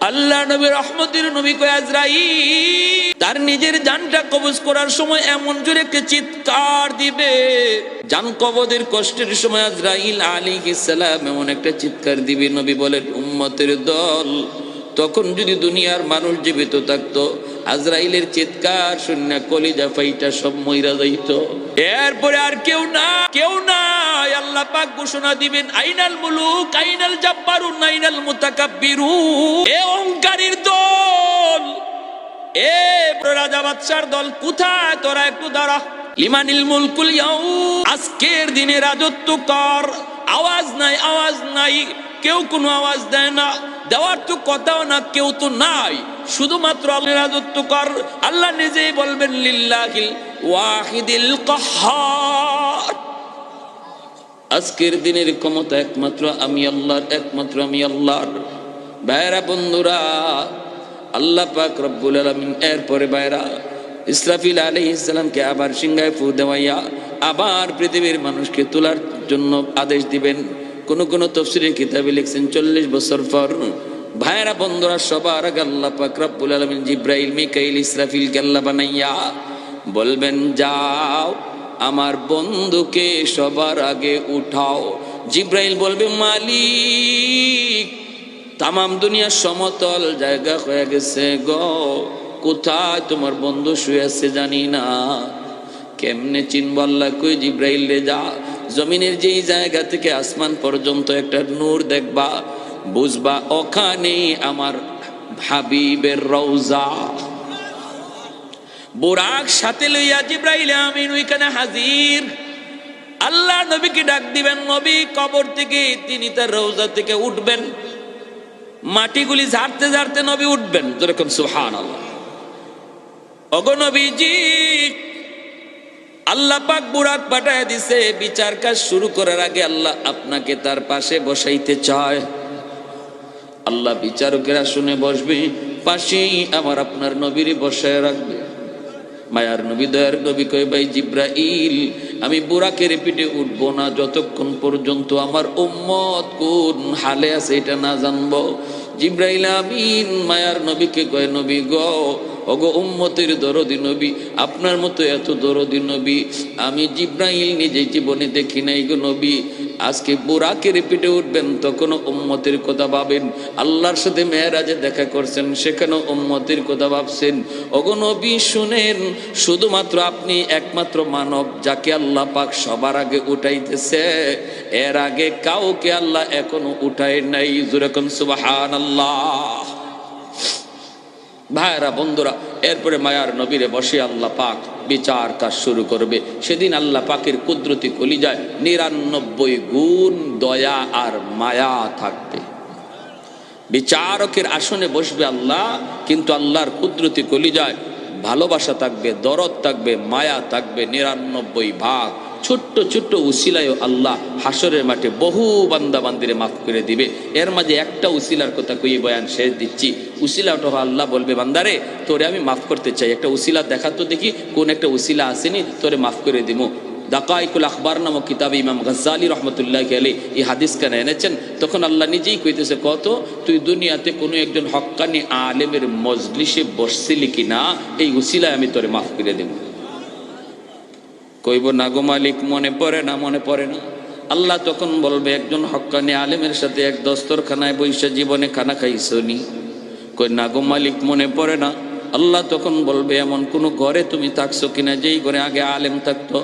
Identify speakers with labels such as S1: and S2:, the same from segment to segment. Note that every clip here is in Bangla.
S1: আল্লাহ নবী রহমতের নবী কয় আজরাইল তার নিজের জানটা কবজ করার সময় এমন জোরে একটা চিৎকার দিবে, জান কবজের কষ্টের সময় আজরাইল আলাইহিস সালাম এমন একটা চিৎকার দিবে, নবী বলেন উম্মতের দল তখন যদি দুনিয়ার মানুষ জীবিত থাকতো আজরাইলের চিৎকার শুনে কলিজা ফাইটা সব মইরা যাইত। এরপরে আর কেউ নাই, আল্লাহ পাক ঘোষণা দিবেন আইনাল মুলুক আইনাল জাব্বারুন আইনাল মুতাকাব্বিরুন। এ অহংকারীর দল, এ রাজা বাদশার দল, কোথায় তোরা? একটু দাঁড়া। লিমানিল মুলকুল ইয়াউম, আজকের দিনে রাজত্ব কর। আওয়াজ নাই, কেউ কোনো আওয়াজ দেয় না, দেওয়ার তো কথাও না, কেউ তো নাই, শুধুমাত্র আল্লাহ রাজত্ব কর। আল্লাহ নিজেই বলবেন লিল্লাহিল ওয়াহিদিল কাহ্হার, আজকের দিনের ক্ষমতা একমাত্র আমি আল্লাহর, একমাত্র আমি আল্লাহর। ভাইরা বন্ধুরা, আল্লাহ পাক রব্বুল আলামিন এরপরে ভাইরা ইসরাফিল আলাইহিস সালামকে আবার সিংহায় ফু দেওয়াইয়া আবার পৃথিবীর মানুষকে তোলার জন্য আদেশ দিবেন। কোন তাফসীরের কিতাবে লিখছেন 40 বছর পর। ভাইরা বন্ধুরা, সবার আগে আল্লাহ পাক রব্বুল আলামিন জিবরাইল মিকাইল ইসরাফিলকে আল্লাহ বানাইয়া বলবেন যাও আমার বন্ধুকে সবার আগে উঠাও। জিবরাইল বলবে মালিক তামাম দুনিয়া সমতল জায়গা হয়ে গেছে গো, কোথায় তোমার বন্ধু শুয়ে আছে জানি না, কেমনে চিনব? আল্লাহ কই জিবরাইল রে যা জমিনের যেই জায়গা থেকে আসমান পর্যন্ত একটা নূর দেখবা, বুঝবা ওখানে আমার হাবিবের রওজা। বুরাক সাথে লইয়া জিবরাইল আমিন ওইখানে হাজির। আল্লাহ নবীকে ডাক দিবেন, নবী কবর থেকে তিনি তার রওজা থেকে উঠবেন, মাটিগুলি ঝাড়তে ঝাড়তে নবী উঠবেন, যেরকম সুবহানাল্লাহ। ওগো নবীজি, আল্লাহ পাক বুরাক পাঠায় দিছে, বিচার কাজ শুরু করার আগে আল্লাহ আপনাকে তার পাশে বসাইতে চায়। আল্লাহ বিচারকেরা শুনে বসবে, পাশেই আমার আপনার নবীর বসায় রাখবে। মায়ার নবী দয়ার নবী কয় ভাই জিবরাইল আমি বুরাকের পিঠে উঠবো না যতক্ষণ পর্যন্ত আমার উম্মত কোন হালে আছে এটা না জানবো। জিবরাইল আমিন মায়ার নবীকে কয় নবী গো, ওগো উম্মতের দরদি নবী, আপনার মতো এত দরদি নবী আমি জিবরাইল নিজে জীবনে দেখি নাই গো নবী। আজকে বুরাকের পিঠে উঠবেন তখন উম্মতের কথা ভাবেন, আল্লাহর সাথে মেরাজে দেখা করছেন সেখানে উম্মতের কথা ভাবছেন। ওগো নবী শুনেন, শুধুমাত্র আপনি একমাত্র মানব যাকে আল্লাহ পাক সবার আগে উঠাইতেছে, এর আগে কাউকে আল্লাহ এখনো উঠায় নাই। যেরকম সুবহানাল্লাহ। ভাইরা বন্ধুরা, এরপরে মায়ার নবীরে বসে আল্লাহ পাক বিচার কাজ শুরু করবে। সেদিন আল্লাহ পাকের কুদরতি কলিজায় 99 গুণ দয়া আর মায়া থাকবে। বিচারকের আসনে বসবে আল্লাহ, কিন্তু আল্লাহর কুদরতি কলিজায় ভালোবাসা থাকবে, দরদ থাকবে, মায়া থাকবে 99 ভাগ। ছোট্ট ছোট্ট উসিলায়ও আল্লাহ হাসরের মাঠে বহু বান্দা বান্দিরে মাফ করে দিবে। এর মাঝে একটা উসিলার কথা কই বয়ান শেষ দিচ্ছি। উসিলাটা আল্লাহ বলবে বান্দারে তোরে আমি মাফ করতে চাই, একটা উসিলা দেখা তো দেখি কোন একটা উসিলা আসেনি, তোরে মাফ করে দিব। দাকাইকুল আখবার নামক কিতাবে ইমাম গাজ্জালি রহমতুল্লাহ আলাইহি এই হাদিস কেন এনেছেন, তখন আল্লাহ নিজেই কইতেছে কত তুই দুনিয়াতে কোনো একজন হক্কানি আলেমের মজলিসে বসছিলি কিনা, এই উসিলায় আমি তোরে মাফ করে দেব। কইব না গো মালিক মনে পড়ে না, মনে পড়ে না। আল্লাহ তখন বলবে একজন হক্কানি আলেমের সাথে এক দস্তরখানায় বৈশা জীবনে খানা খাইছনি? কই না গো মালিক মনে পড়ে না। আল্লাহ তখন বলবে এমন কোন ঘরে তুমি থাকছো কিনা যেই ঘরে আগে আলেম থাকতো?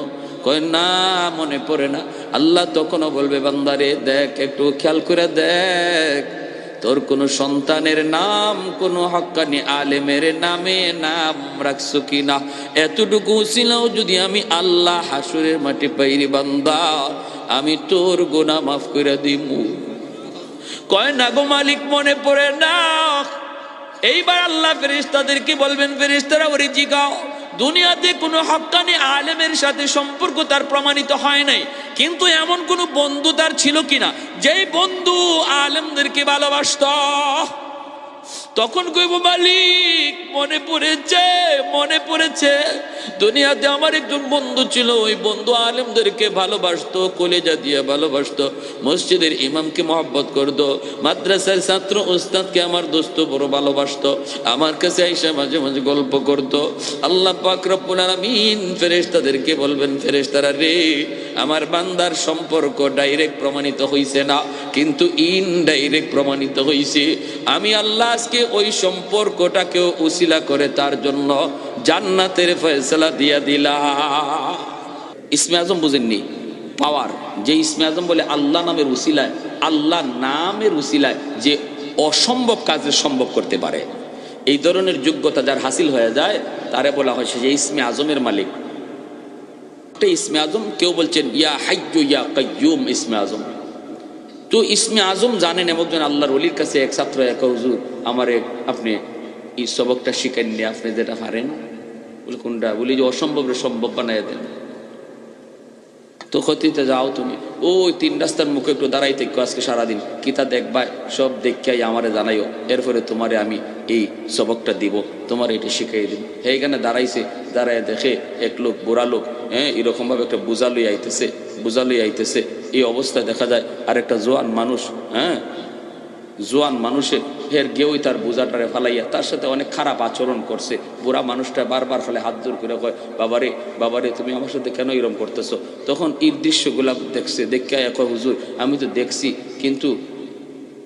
S1: কই না মনে পড়ে না। আল্লাহ তখনও বলবে বান্দারে দেখ, একটু খেয়াল করে দেখ তোর কোন সন্তানের নাম কোন হক্কানি আলেমের নামে নাম রাখছো কিনা। এতটুকু ছিলাও যদি আমি আল্লাহ হাসরের মাটি পাইরি বান্দা, আমি তোর গুনাহ মাফ করে দিমু। কয় না গো মালিক মনে পড়ে না। এইবার আল্লাহ ফেরেশতাদেরকে বলবেন, ফেরেশতারা ওরে জিগাও দুনিয়াতে কোনো হক্কানি আলেমের সাথে সম্পর্ক তার প্রমাণিত হয় নাই, কিন্তু এমন কোন বন্ধু তার ছিল কিনা যেই বন্ধু আলেমদেরকে ভালোবাসত। তখন কইব মালিক মনে পড়েছে দুনিয়াতে আমার একজন বন্ধু ছিল, ওই বন্ধু আলেমদেরকে ভালোবাসতো, কলেজা দিয়ে ভালোবাসতো, মসজিদের ইমামকে মহব্বত করতো, মাদ্রাসার ছাত্র উস্তাদকে আমার দোস্ত বড় ভালোবাসতো, আমার কাছে আইসা মাঝে মাঝে গল্প করতো। আল্লাহ পাক রব্বুল আলামিন ফেরেশতাদেরকে বলবেন, ফেরেশতারা রে, আমার বান্দার সম্পর্ক ডাইরেক্ট প্রমাণিত হইছে না, কিন্তু ইনডাইরেক্ট প্রমাণিত হইছে। আমি আল্লাহ আজকে ওই সম্পর্কটাকেও উসিলা করে তার জন্য জান্নাতের ফয়সালা দিয়া দিলা। ইসমে আজম বুঝেননি? পাওয়ার, যে ইসমে আজম বলে আল্লাহ নামের উসিলায়, আল্লাহ নামের উসিলায় যে অসম্ভব কাজে সম্ভব করতে পারে, এই ধরনের যোগ্যতা যার হাসিল হয়ে যায় তারে বলা হয় সে যে ইসমে আজমের মালিক। ইসমে আজম, কেউ বলছেন ইয়া হাইয়্যু ইয়া কাইয়্যুম ইসমে আজম। তো ইসমে আজম জানেন একজন আল্লাহর ওলির কাছে এক ছাত্র এক হুজুর আমারে আপনি এই সবকটা শিখাননি, আপনি যেটা পারেন। বলে কোনটা? বলি যে অসম্ভবের সম্ভব বানাই দেন। তো ক্ষতিতে যাও তুমি, ওই 3 রাস্তার মুখে একটু দাঁড়াই থেকে আজকে সারাদিন কিতা দেখবা, সব দেখাই আমারে জানাইও, এরপরে তোমারে আমি এই সবকটা দিব, তোমার এটা শিখাই দিব। এইখানে দাঁড়াইছে, দাঁড়ায় দেখে এক লোক, বুড়া লোক, এরকম ভাবে একটা বোঝা লই আইতেছে। এই অবস্থায় দেখা যায় আর একটা জোয়ান মানুষ, জোয়ান মানুষে ফের গেউই তার বোঝাটারে ফালাইয়া তার সাথে অনেক খারাপ আচরণ করছে। বুড়া মানুষটা বারবার ফলে হাত জোর করে কয়, বাবারে তুমি আমার সাথে কেন এরকম করতেছো? তখন এই দৃশ্যগুলা দেখছে, দেখে কয়, হুজুর আমি তো দেখছি, কিন্তু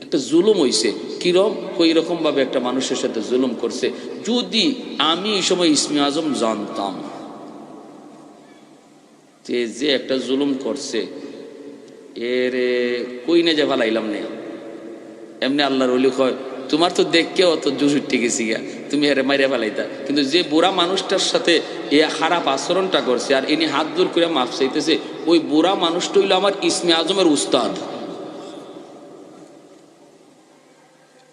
S1: একটা জুলুম হইছে। কিরম? ওই রকম ভাবে একটা মানুষের সাথে জুলুম করছে। যদি আমি এই সময় ইসমে আজম জানতাম যে একটা জুলুম করছে, এর কই না যে ফালাইলাম না। এমনি আল্লাহর ওলি কয়, তোমার তো দেখকে অত জুস উঠে গেছি গা, তুমি এর মাইরে ফেলাইতা। কিন্তু যে বুড়া মানুষটার সাথে এ খারাপ আচরণটা করছে আর ইনি হাত দূর করে মাফ চাইতেছে, ওই বুড়া মানুষটা হইল আমার ইসমে আজমের উস্তাদ।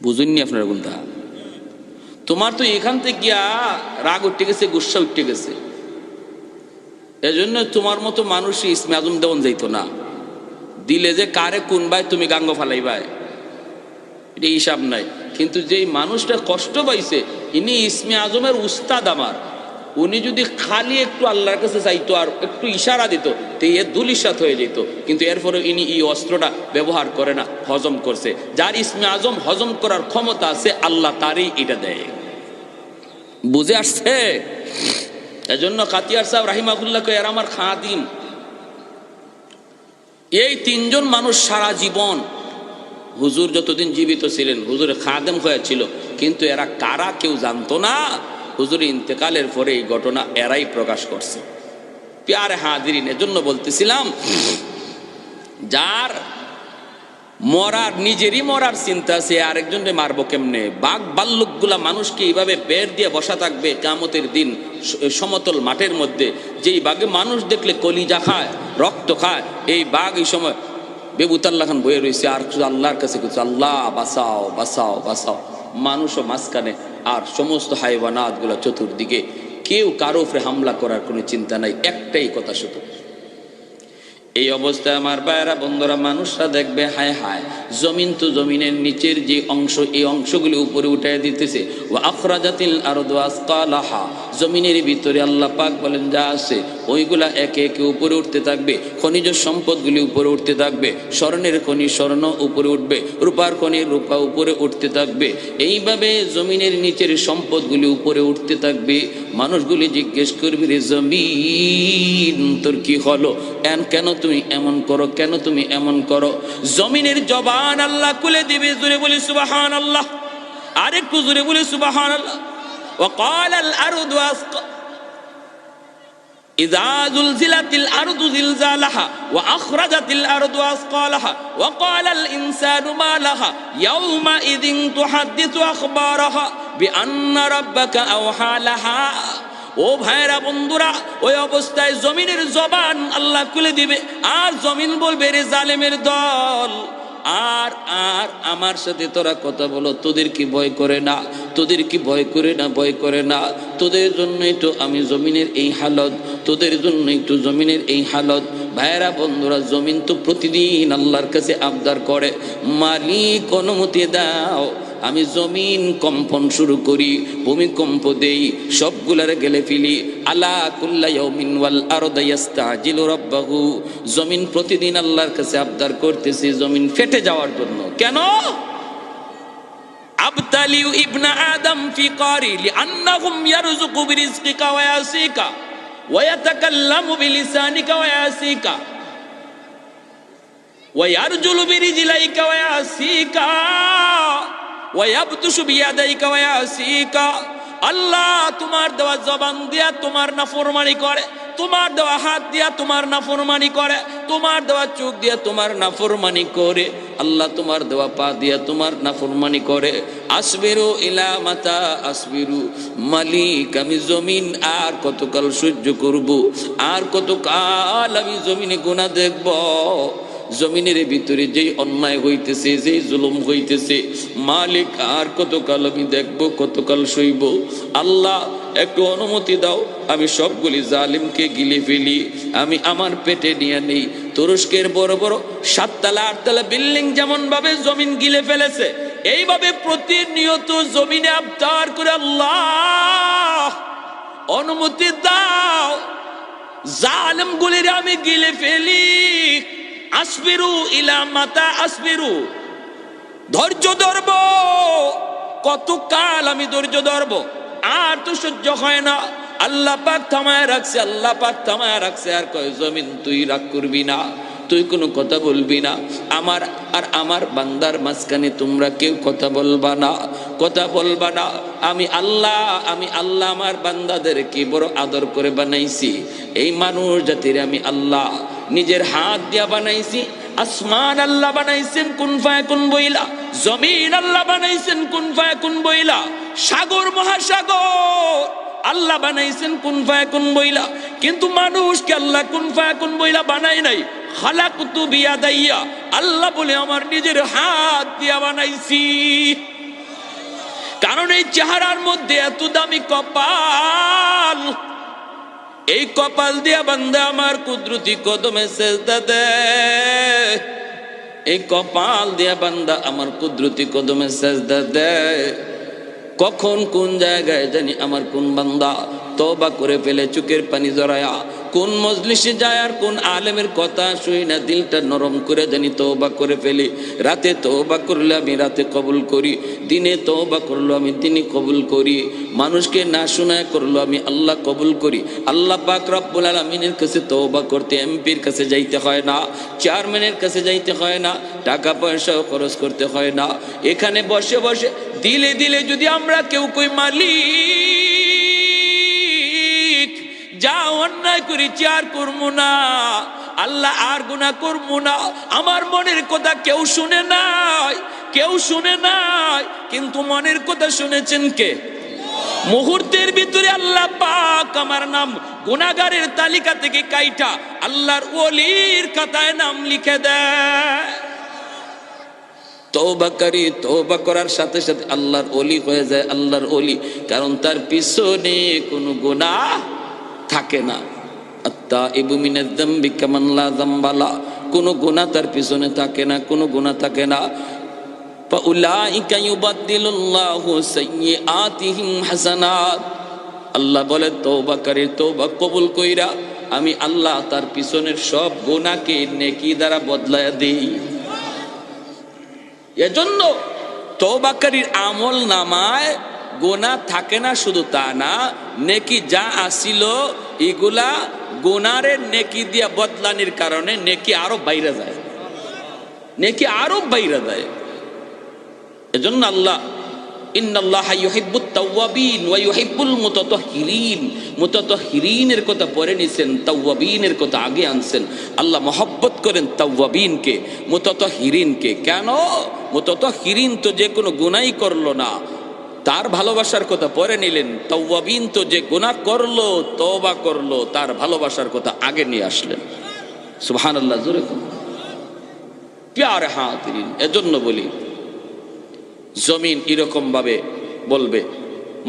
S1: বুঝুননি আপনারা কোনটা? তোমার তো এখান থেকে গিয়া রাগ উঠে গেছে, গুসা উঠে গেছে, এজন্য তোমার মতো মানুষই ইসমে আজম দেওয়ান যাইতো না। দিলে যে কারে কোন ভাই তুমি গাঙ্গ ফালাইবাই, এটা হিসাব নাই। কিন্তু যেই মানুষটা কষ্ট পাইছে, ইনি ইসমে আজমের উস্তাদ আমার, উনি যদি খালি একটু আল্লাহর কাছে চাইতো আর একটু ইশারা দিত, তো এ দুলিশাত হয়ে যেত। কিন্তু এরপরে ইনি এই অস্ত্রটা ব্যবহার করে না, হজম করছে। যার ইসমে আজম হজম করার ক্ষমতা আছে, আল্লাহ তারই এটা দেয়। বুঝে আসছে? এজন্য কাতিয়ার সাহেব রাহিমাহুল্লাহকে এর আমার খাদিম। এই 3 জন মানুষ সারা জীবন হুজুর যতদিন জীবিত ছিলেন হুজুরের খাদেম হয়েছিল, কিন্তু এরা কারা কেউ জানতো না। হুজুর ইন্তেকালের পরে এই ঘটনা এরাই প্রকাশ করছে। প্যারে হাজিরিন, এজন্য বলতেছিলাম, যার মরার, নিজেরই মরার চিন্তা, সে আরেকজনকে মারবো কেমনে? বাঘ ভাল্লুকগুলা মানুষকে এইভাবে বের দিয়ে বসা থাকবে কিয়ামতের দিন সমতল মাঠের মধ্যে। যেই বাঘে মানুষ দেখলে কলিজা খায়, রক্ত খায়, এই বাঘ এই সময় বেবুতাল্লাহ খান বয়ে রয়েছে আর আল্লাহর কাছে কিছু, আল্লাহ বাঁচাও বাঁচাও বাঁচাও। মানুষও মাঝখানে আর সমস্ত হাইওয়ানাত গুলা চতুর্দিকে, কেউ কারো উপরে হামলা করার কোনো চিন্তা নাই, একটাই কথা শুধু। এই অবস্থায় আমার ভাইয়েরা বন্ধুরা, মানুষরা দেখবে হায় হায়, জমিন তো জমিনের নিচের যে অংশ, এই অংশগুলি উপরে উঠে দিতেছে। ওয়া আখরাজাতিল আরদু আসকালাহা, জমিনের ভিতরে আল্লাহ পাক বলেন যা আছে ওইগুলা একে একে উপরে উঠতে থাকবে। খনিজ সম্পদগুলি উপরে উঠতে থাকবে, স্বর্ণের খনি স্বর্ণ উপরে উঠবে, রূপার খনি রূপা উপরে উঠতে থাকবে। এইভাবে জমিনের নিচের সম্পদগুলি উপরে উঠতে থাকবে। মানুষগুলি জিজ্ঞেস করবে, রে জমিন তোর কি হলো, কেন তুমি এমন করো, কেন তুমি এমন করো? জমিনের জবান আল্লাহ খুলে দিবে। জোরে বলি সুবহানাল্লাহ, আরেকটু জোরে বলি সুবহানাল্লাহ। وقال الأرض إذا زلزلت الأرض زلزالها وأخرجت الأرض أثقالها وقال الإنسان ما لها يومئذ تحدث أخبارها بأن ربك أوحى لها। ও ভাইরা বন্ধুরা, ওই অবস্থায় জমিনের জবান আল্লাহ খুলে দিবে, আর জমিন বলবে, রে জালেমের দল, আর আর আমার সাথে তোরা কথা বলো, তোদের কি ভয় করে না? তোদের কি ভয় করে না? ভয় করে না? তোদের জন্যই তো আমি জমিনের এই হালত, তোদের জন্যই তো জমিনের এই হালত। ভাইরা বন্ধুরা, জমিন তো প্রতিদিন আল্লাহর কাছে আবদার করে, মালিক অনুমতি দাও, আমি জমিন কম্পন শুরু করি, ভূমিকম্প দেই, সবগুলারে গেলে ফেলি। আলা কুল্লা ইয়াউমিন ওয়াল আরদু ইস্তাজিলু রাব্বাহু, জমিন প্রতিদিন আল্লাহর কাছে আবদার করতেছে জমিন ফেটে যাওয়ার জন্য। কেন? আবতালিউ ইবনা আদম ফি কারি লিআন্নাহুম ইয়ারযুকু বিরিজকিকা ওয়া ইয়াসিকা ওয়া ইয়াতাকাল্লামু বিলিসানিকা ওয়া ইয়াসিকা ওয়া ইয়ারজুলু বিরিজলাইকা ওয়া ইয়াসিকা ওয়া ইয়াবতুশু বিয়াদাইকা ওয়া ইয়াসিকা। আল্লাহ তোমার দেওয়া জবান দিয়া তোমার নাফরমানি করে, তোমার দেওয়া হাত দিয়া তোমার নাফরমানি করে, তোমার দেওয়া চোখ দিয়া তোমার নাফরমানি করে, আল্লাহ তোমার দেওয়া পা দিয়া তোমার নাফরমানি করে। আসবিরু ইলা মাতা আসবিরু, মালিক আমি জমিন আর কতকাল সহ্য করব, আর কতকাল আমি জমিনে গুনাহ দেখব। জমিনের ভিতরে যেই অন্যায় হইতেছে, যেই জুলুম হইতেছে, মালিক আর কতকাল আমি দেখব, কতকাল সইব। আল্লাহ একটু অনুমতি দাও, আমি সবগুলি জালিমকে গিলে ফেলি, আমি আমার পেটে নিয়ে নেই। তুরস্কের বড় বড় 7 তলা 8 তলা বিল্ডিং যেমন ভাবে জমিন গিলে ফেলেছে, এইভাবে প্রতিনিয়ত জমিনে আবদার করে আল্লাহ অনুমতি দাও, জালিমগুলির আমি গিলে ফেলি। আসবিরু ইলা মাতা আসবিরু, ধৈর্য ধরব, কতকাল আমি ধৈর্য ধরব, আর তো সহ্য হয় না। আল্লাহ পাক থামায় রাখছে, আল্লাহ পাক থামায় রাখছে, আর কয় জমিন তুই রাগ করবি না, তুই কোনো কথা বলবি না, আমার আর আমার বান্দার মাঝখানে তোমরা কেউ কথা বলবা না, কথা বলবা না। আমি আল্লাহ আমার বান্দাদের কি বড় আদর করে বানাইছি। এই মানুষ জাতির আমি আল্লাহ নিজের হাত দিয়া বানাইছি। আসমান আল্লাহ বানাইছেন কুন ফায়াকুন বইলা, জমিন আল্লাহ বানাইছেন কুন ফায়াকুন বইলা, সাগর মহাসাগর আল্লাহ বানাইছেন কুন ফায়াকুন বইলা। কিন্তু মানুষকে আল্লাহ কুন ফায়াকুন বইলা বানাই নাই। খালাকতু বিয়াদাইয়া, আল্লাহ বলে আমার নিজের হাত দিয়া বানাইছি। কারণ এই চেহারার মধ্যে এত দামি কপাল, এই কপাল দিয়া বান্দা আমার কুদরতি কদমে সেজদা দেয়, এই কপাল দিয়া বান্দা আমার কুদরতি কদমে সেজদা দেয়। কখন কোন জায়গায় জানি আমার কোন বান্দা তওবা করে ফেলে চোখের পানি জড়ায়া, কোন মজলিসে যায় আর কোন আলেমের কথা শুই না দিলটা নরম করে জানি তওবা করে ফেলি। রাতে তওবা করলে আমি রাতে কবুল করি, দিনে তওবা করলো আমি দিনে কবুল করি, মানুষকে না শোনায় করলো আমি আল্লাহ কবুল করি। আল্লাহ পাক রব্বুল আলামিনের কাছে তওবা করতে এমপির কাছে যাইতে হয় না, চেয়ারম্যানের কাছে যাইতে হয় না, টাকা পয়সাও খরচ করতে হয় না। এখানে বসে বসে দিলে দিলে যদি আমরা কেউ কই মালিক যা অন্যায় করেছি আর করবো না, আল্লাহ আর গুনাহ করবো না, আমার মনের কথা কেউ শুনে নাই, কেউ শুনে নাই, কিন্তু মনের কথা শুনেছেন কে? মুহূর্তের ভিতরে আল্লাহ পাক আমার নাম গুনাহগারের তালিকা থেকে কাইটা আল্লাহর ওলির খাতায় নাম লিখে দেয়। তওবাকারী তওবা করার সাথে সাথে আল্লাহর ওলি হয়ে যায়, আল্লাহর ওলি, কারণ তার পিছনে কোনো গুনাহ থাকে না। আত্তাইবু মিনাজ যামবি কামান লা যামবা লা, কোনো গুনাহ তার পিছনে থাকে না, কোনো গুনাহ থাকে না। ফাউলাইকা ইউবাদদিলুল্লাহু সাইয়্যাতিহিম হাসানাত, আল্লাহ বলে তওবাকারীর তওবা কবুল কইরা আমি আল্লাহ তার পিছনের সব গুনাহকে নেকি দ্বারা বদলায়া দেই। এজন্য তওবাকারীর আমল নামায় গুনাহ থাকে না, শুধু তা না, নেকি যা আসিল এগুলা গুনাহের নেকি দিয়া বদলানির কারণে নেকি আরো বাইরে যায়, নেকি আরো বাইরে যায়। এজন্য আল্লাহ ইন্নাল্লাহা ইউহিব্বুত তাওয়াবিন ওয়া ইউহিব্বুল মুতাতাহহিরিন, মুতাতাহহিরিনের কথা পরে নিছেন, তাওয়াবিনের কথা আগে আনছেন। আল্লাহ মহব্বত করেন তাওয়াবিনকে, মুতাতাহহিরিনকে। কেন? মুতাতাহহিরিন তো যে কোনো গুনাহই করলো না, তার ভালোবাসার কথা পরে নিলেন। তাওয়াবিন তো যে গুনাহ করলো, তওবা করলো, তার ভালোবাসার কথা আগে নিয়ে আসলেন। সুবহানাল্লাহ, জোরে বলুন। প্যারে হাজিরিন, এজন্য বলি জমিন এরকম ভাবে বলবে,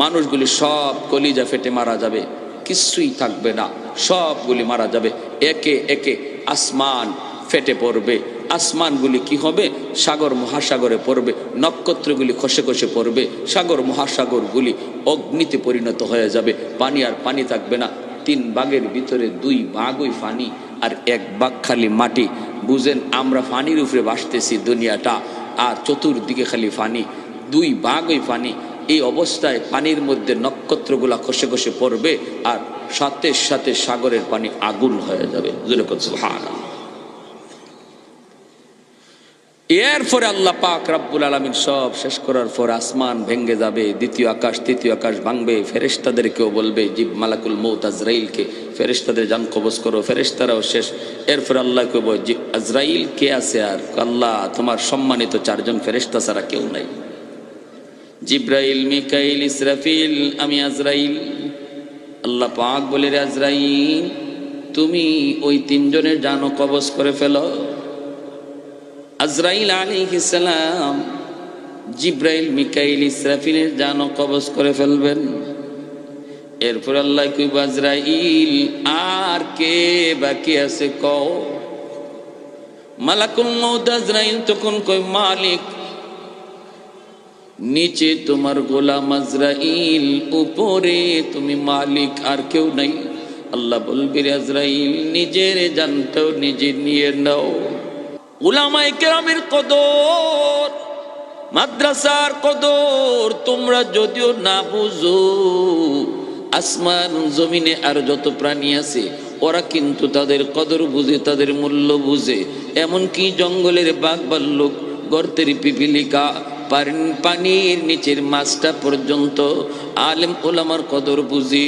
S1: মানুষগুলি সব কলিজা ফেটে মারা যাবে, কিছুই থাকবে না, সবগুলি মারা যাবে। একে একে আসমান ফেটে পড়বে, আসমানগুলি কি হবে? সাগর মহাসাগরে পড়বে, নক্ষত্রগুলি খসে খসে পড়বে, সাগর মহাসাগরগুলি অগ্নিতে পরিণত হয়ে যাবে, পানি আর পানি থাকবে না। 3 ভাগের ভিতরে 2 ভাগই পানি আর 1 ভাগ খালি মাটি। বুঝেন, আমরা পানির উপরে ভাসতেছি দুনিয়াটা, আর চতুর্দিকে খালি পানি, 2 ভাগই পানি। এই অবস্থায় পানির মধ্যে নক্ষত্রগুলা খসে খসে পড়বে, আর সাথে সাথে সাগরের পানি আগুন হয়ে যাবে। সুবহানাল্লাহ। এরপরে আল্লাহ পাক রব্বুল আলামিন সব শেষ করার পর আসমান ভেঙে যাবে, দ্বিতীয় আকাশ তৃতীয় আকাশ ভাঙবে, ফেরেশতাদেরকেও বলবে, মালাকুল মউত আজরাইলকে, ফেরেশতাদের জান কবজ করো, ফেরেশতারাও শেষ। এরপর আল্লাহ কইব, আজরাইল কে আছে? আর আল্লাহ, তোমার সম্মানিত 4 জন ফেরেশতা ছাড়া কেউ নাই, জিব্রাইল, মিকাইল, ইসরাফিল, আমি আজরাইল। আল্লাহ পাক বলে, রে আজরাইল, তুমি ওই 3 জনের জানও কবজ করে ফেলো। আজরাইল আলাইহিস সালাম জিব্রাইল, মিকাইল, ইসরাফিলের জানও কবজ করে ফেলবেন। এরপর আল্লাহ কইব, আজরাইল, আর কে বাকি আছে কও? মালাকুল মউত আজরাইল তখন কই, মালিক, নিচে তোমার গোলাম আজরাইল, উপরে তুমি মালিক, আর কেউ নাই। আল্লাহ বলবে, আজরাইল, নিজের জানটাও নিজে নিয়ে নাও। উলামায়ে কেরামের কদর, মাদ্রাসার কদর তোমরা যদিও না বুঝো, আসমান জমিনে আর যত প্রাণী আছে ওরা কিন্তু তাদের কদর বুঝে, তাদের মূল্য বুঝে। এমনকি জঙ্গলের বাঘ ভাল্লুক, গর্তের পিপিলিকা, পানির নিচের মাছটা পর্যন্ত আলেম ওলামার কদর বুঝে,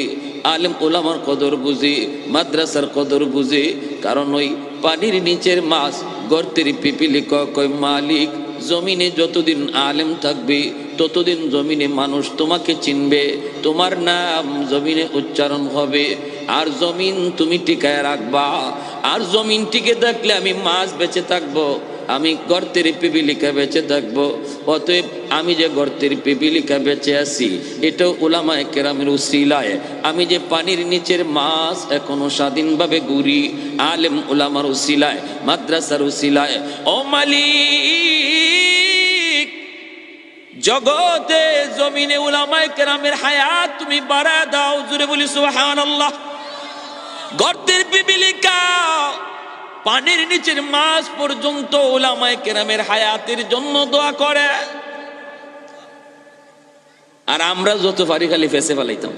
S1: আলেম ওলামার কদর বুঝে, মাদ্রাসার কদর বুঝে। কারণ ওই পানির নিচের মাছ, গর্তের পিপিলিকা কয়, মালিক, জমিনে যতদিন আলেম থাকবে ততদিন জমিনে মানুষ তোমাকে চিনবে, তোমার নাম জমিনে উচ্চারণ হবে, আর জমিন তুমি টিকায় রাখবা। আর জমিন টিকে থাকলে আমি মাছ বেঁচে থাকবো, আমি গর্তের পিপিলিকা বেঁচে থাকবো। অতএব আমি যে গর্তের পিপিলিকা বেঁচে আছি, এটাও উলামায়ে কেরামের উসিলায়। আমি যে পানির নিচের মাছ এখনো স্বাধীনভাবে ঘুরি, আলেম উলামার উসিলায়, মাদ্রাসার উসিলায়। ও মালিক, জগতে জমিনে উলামায়ে কেরামের হায়াত তুমি বাড়ায় দাও। জুড়ে বলি সুবহানাল্লাহ। গর্তের পিপিলিকা, পানির নিচের মাছ পর্যন্ত উলামায়ে কেরামের হায়াতের জন্য দোয়া করে। আর আমরা যত পারি খালি ফেসে ফেলাইতাম।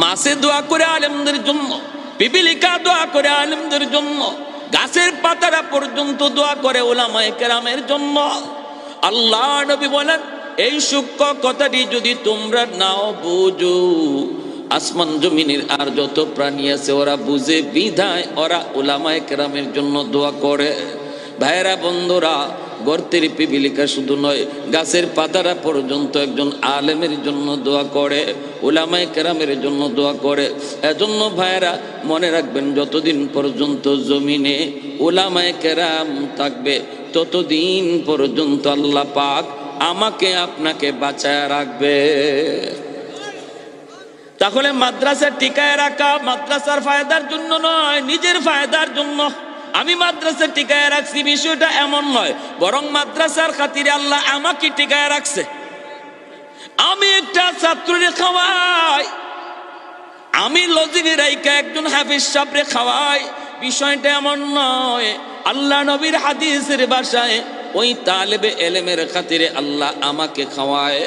S1: মাছে দোয়া করে আলেমদের জন্য, পিপিলিকা দোয়া করে আলেমদের জন্য, গাছের পাতারা পর্যন্ত দোয়া করে উলামায়ে কেরামের জন্য। আল্লাহ নবী বলেন, এই সূক্ষ্ম কথাটি যদি তোমরা নাও বুঝো, আসমান জমিনের আর যত প্রাণী আছে ওরা বুঝে, বিধায় ওরা উলামায়ে কেরামের জন্য দোয়া করে। ভাইরা বন্ধুরা, গর্তের পিপিলিকা শুধু নয়, গাছের পাতারা পর্যন্ত একজন আলেমের জন্য দোয়া করে, উলামায়ে কেরামের জন্য দোয়া করে। এজন্য ভাইরা মনে রাখবেন, যতদিন পর্যন্ত জমিনে উলামায়ে কেরাম থাকবে ততদিন পর্যন্ত আল্লাহ পাক আমাকে আপনাকে বাঁচায় রাখবে। তাহলে মাদ্রাসা টিকায় রাখা মাদ্রাসার ফায়দার জন্য নয়, নিজের ফায়দার জন্য। আমি মাদ্রাসা টিকায় রাখছি বিষয়টা এমন নয়, বরং মাদ্রাসার খাতিরে আল্লাহ আমাকে টিকায় রাখছে। আমি একটা ছাত্ররে খাওয়াই, আমি লজিনে রাইকা একজন হাফেজ সাহেবরে খাওয়াই, বিষয়টা এমন নয়। আল্লাহ নবীর হাদিসের ভাষায় ওই তালেবে এলেমের খাতিরে আল্লাহ আমাকে খাওয়ায়,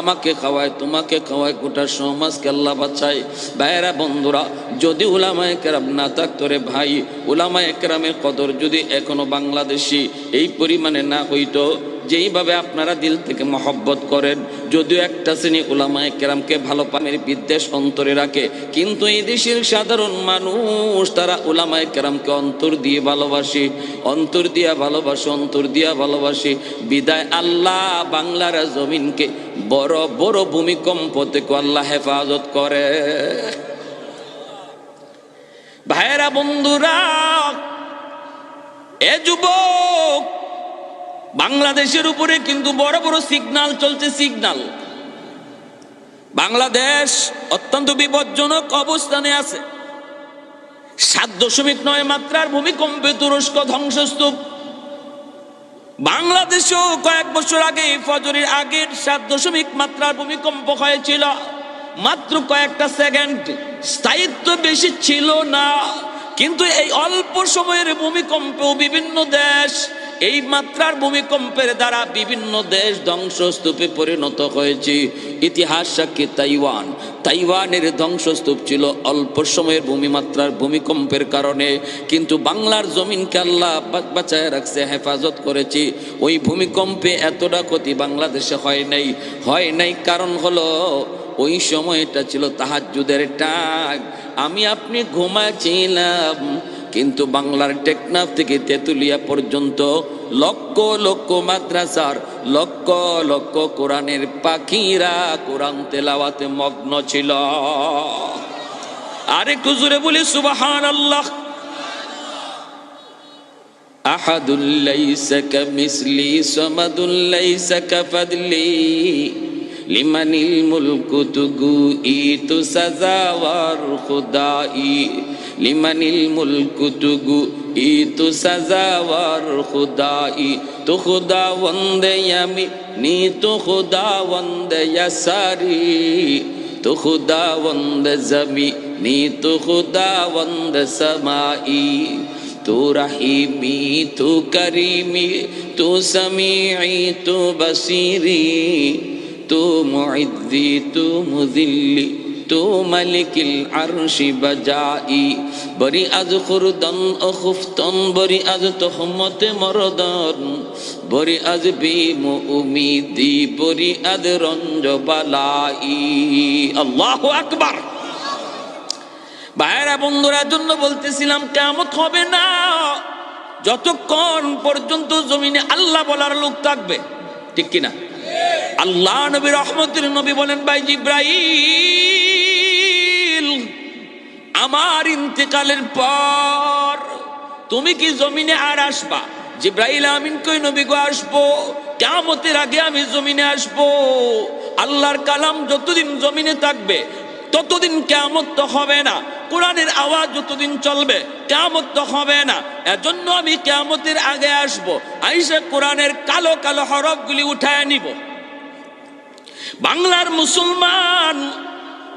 S1: আমাকে খাওয়ায়, তোমাকে খাওয়ায়, গোটা সমাজকে আল্লাহ বাঁচায়। ভাইয়েরা বন্ধুরা, যদি উলামায়ে কেরাম না থাকতো রে ভাই, উলামায়ে কেরামের কদর যদি এখনো বাংলাদেশি এই পরিমাণে না হইতো, যেইভাবে আপনারা দিল থেকে মহব্বত করেন, যদিও একটা শ্রেণী উলামায়ে কেরামকে ভালো পামের বিদ্বেষ অন্তরে রাখে, কিন্তু এই দেশের সাধারণ মানুষ তারা উলামায়ে কেরামকে অন্তর দিয়ে ভালোবাসে, অন্তর দিয়া ভালোবাসে, অন্তর দিয়া ভালোবাসে। বিদায় আল্লাহ বাংলার জমিনকে বড় বড় ভূমিকম্প থেকে আল্লাহ হেফাজত করে। ভাইরা বন্ধুরা, এ যুবক, বাংলাদেশের উপরে কিন্তু বড় বড় সিগন্যাল চলছে, সিগন্যাল। বাংলাদেশ অত্যন্ত বিপজ্জনক অবস্থানে আছে। 7.9 মাত্রার ভূমিকম্পে তুরস্ক ধ্বংসস্তূপ। বাংলাদেশেও কয়েক বছর আগে ফজরের আগের 7 মাত্রার ভূমিকম্প হয়েছিল, মাত্র কয়েকটা সেকেন্ড, স্থায়িত্ব বেশি ছিল না। কিন্তু এই অল্প সময়ের ভূমিকম্পেও বিভিন্ন দেশ, এই মাত্রার ভূমিকম্পের দ্বারা বিভিন্ন দেশ ধ্বংসস্তূপে পরিণত হয়েছে। ইতিহাস সাক্ষী তাইওয়ানের ধ্বংসস্তূপ ছিল অল্প সময়ের ভূমিমাত্রার ভূমিকম্পের কারণে, কিন্তু বাংলার জমিনকে আল্লাহ বাঁচায় রাখছে, হেফাজত করেছে। ওই ভূমিকম্পে এতটা ক্ষতি বাংলাদেশে হয় নাই। কারণ হলো ওই সময়টা ছিল তাহাজ্জুদের টাইম, আমি আপনি ঘুমাচ্ছিলাম, কিন্তু বাংলার টেকনাফ থেকে তেতুলিয়া পর্যন্ত লক্ষ লক্ষ মাদ্রাসার লক্ষ লক্ষ কোরআনের পাখিরা কোরআন তেলাওয়াতে মগ্ন ছিল। আরেকটু জোরে বলি সুবহানাল্লাহ। আহাদুল লাইসা কামিসলি সামাদুল লাইসা কাফাদলি লিমানিল মুলকু তুগুইতু সাজাওয়ার খুদাই, লিমানিল মুলকু তুগুইতু সাজাওয়ার খুদাই, তু খুদাওয়ান্দে ইয়ামিনি তু খুদাওয়ান্দে ইয়াসারি, তু খুদাওয়ান্দে জমিনি তু খুদাওয়ান্দে সামাই, তু রহিমি তু করিমি তু সমিঈ তু বসিরি, তু মুইদ্দি তু মুযিল্লি তু মালিকিল আরশি বাজাই, বরি আজ খুরদন ও খুফতন, বরি আজ তহমতে মরদন, বরি আজ বিমু উমিদি, বরি আজ রঞ্জ বালাই। আল্লাহু আকবার। ভাইরা বন্ধুরা, জন্য বলতেছিলাম কিয়ামত হবে না যতক্ষণ পর্যন্ত জমিনে আল্লাহ বলার লোক থাকবে, ঠিক কিনা? আল্লাহ নবী রহমতের নবী বলেন, ভাই জিব্রাইল, আমার ইন্তেকালের পর তুমি কি জমিনে আর আসবা? জিব্রাইল আমিন কই, নবী গো আসবো, কিয়ামতের আগে আমি জমিনে আসবো। আল্লাহর কালাম যতদিন জমিনে থাকবে ততদিন কিয়ামত তো হবে না, কোরআনের আওয়াজ যতদিন চলবে কিয়ামত তো হবে না। এজন্য আমি কিয়ামতের আগে আসবো, আইসা কোরআনের কালো কালো হরফগুলি উঠায় নিব। বাংলার মুসলমান